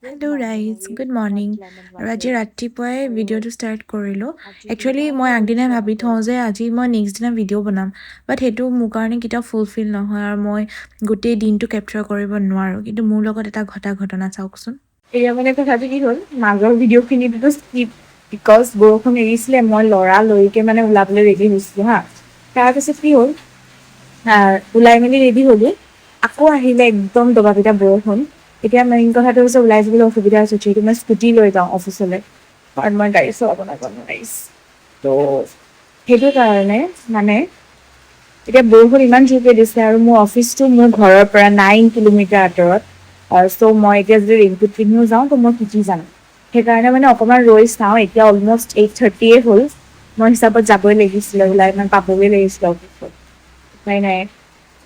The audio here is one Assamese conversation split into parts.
হেল্ল' ৰাইজ গুড মৰ্ণিং আৰু আজি ৰাতিপুৱাই ভিডিঅ'টো ষ্টাৰ্ট কৰিলোঁ একচুৱেলি মই আগদিনাই ভাবি থওঁ যে আজি মই নেক্সট দিনা ভিডিঅ' বনাম বাট সেইটো মোৰ কাৰণে কেতিয়াও ফুলফিল নহয় আৰু মই গোটেই দিনটো কেপচাৰ কৰিব নোৱাৰোঁ কিন্তু মোৰ লগত এটা ঘটনা চাওকচোন এয়া মানে কথাটো কি হ'ল মাজৰ ভিডিঅ'খিনিতো স্কিপ বিকজ বৰষুণ এৰিছিলে মই লৰালৰিকৈ মানে ওলাবলৈ ৰেডি হৈছিলোঁ হা তাৰপিছত কি হ'ল ওলাই মেলি ৰেডি হ'লোঁ আকৌ আহিলে একদম দবাপিটা বৰষুণ এতিয়া মেইন কথাটো হৈছে ওলাই যাবলৈ অসুবিধা হৈছে যিহেতু মই স্কুটি লৈ যাওঁ অফিচলৈ কাৰণ মই গাড়ী চলাব নোৱাৰিছোঁ তো সেইটো কাৰণে মানে এতিয়া বৰষুণ ইমান জোৰকৈ দিছে আৰু মোৰ অফিচটো মোৰ ঘৰৰ পৰা 9 কিলোমিটাৰ আঁতৰত চ' মই এতিয়া যদি ৰেইনকোট পিন্ধিও যাওঁ তো মই ভিজি যাম সেইকাৰণে মানে অকণমান ৰৈ চাওঁ এতিয়া অলমষ্ট 8:30 হ'ল মই হিচাপত যাবই লাগিছিলে ওলাই ইমান পাবগৈ লাগিছিলে অফিচত উপায় নাই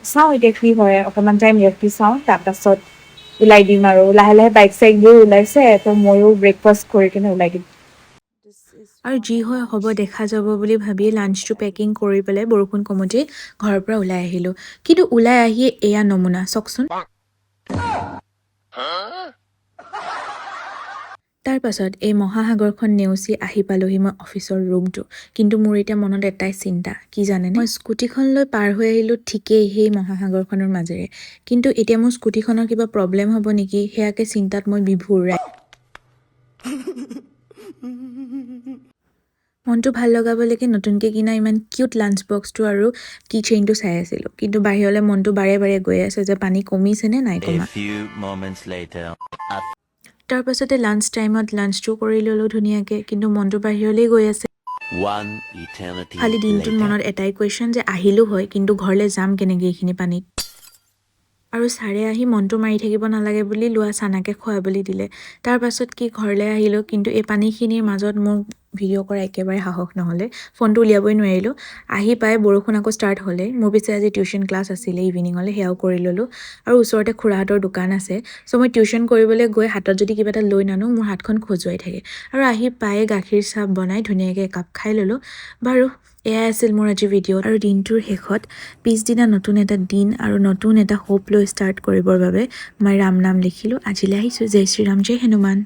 চাওঁ এতিয়া কি হয় অকণমান টাইম ৰখি চাওঁ তাৰপাছত ওলাই দিম আৰু লাহে লাহে বাইক চাইকবোৰ ওলাইছে তো ময়ো ব্ৰেকফাষ্ট কৰি কিনে ওলাই দিম আৰু যি হয় হ'ব দেখা যাব বুলি ভাবি লাঞ্চটো পেকিং কৰি পেলাই বৰষুণ কমোতেই ঘৰৰ পৰা ওলাই আহিলোঁ কিন্তু ওলাই আহিয়ে এয়া নমুনা চাওকচোন তাৰ পাছত এই মহাসাগৰখন নেওচি আহি পালোহি মই অফিচৰ ৰুমটো কিন্তু মোৰ এতিয়া মনত এটাই চিন্তা কি জানেনে মই স্কুটিখন লৈ পাৰ হৈ আহিলোঁ ঠিকেই সেই মহাসাগৰখনৰ মাজেৰে কিন্তু এতিয়া মোৰ স্কুটিখনৰ কিবা প্ৰব্লেম হ'ব নেকি সেয়াকে চিন্তাত মই বিভোৰ মনটো ভাল লগাবলৈকে নতুনকৈ কিনা ইমান কিউট লাঞ্চ বক্সটো আৰু কি চেইনটো চাই আছিলোঁ কিন্তু বাহিৰলৈ মনটো বাৰে বাৰে গৈ আছে যে পানী কমিছে নে নাই কমা তাৰ পাছতে লাঞ্চ টাইমত লাঞ্চটো কৰি ল'লোঁ ধুনীয়াকৈ কিন্তু মনটো বাহিৰলৈ গৈ আছে খালি দিনটোত মনত এটাই কুৱেশ্যন যে আহিলোঁ হয় কিন্তু ঘৰলৈ যাম কেনেকৈ এইখিনি পানীত আৰু ছাৰে আহি মনটো মাৰি থাকিব নালাগে বুলি লোৱা চানাকে খুৱাবলৈ দিলে তাৰ পাছত কি ঘৰলৈ আহিলোঁ কিন্তু এই পানীখিনিৰ মাজত মোৰ ভিডিঅ' কৰা একেবাৰে সাহস নহ'লে ফোনটো উলিয়াবই নোৱাৰিলোঁ আহি পাই বৰষুণ আকৌ ষ্টাৰ্ট হ'লে মোৰ পিছে আজি টিউশ্যন ক্লাছ আছিলে ইভিনিঙলৈ সেয়াও কৰি ল'লোঁ আৰু ওচৰতে খুৰাহঁতৰ দোকান আছে চ' মই টিউশ্যন কৰিবলৈ গৈ হাতত যদি কিবা এটা লৈ নানো মোৰ হাতখন খজুৱাই থাকে আৰু আহি পাই গাখীৰ চাহ বনাই ধুনীয়াকৈ একাপ খাই ল'লোঁ বাৰু এয়াই আছিল মোৰ আজি ভিডিঅ' আৰু দিনটোৰ শেষত পিছদিনা নতুন এটা দিন আৰু নতুন এটা হোপ লৈ ষ্টাৰ্ট কৰিবৰ বাবে মই ৰাম নাম লিখিলোঁ আজিলৈ আহিছোঁ জয় শ্ৰীৰাম জয় হনুমান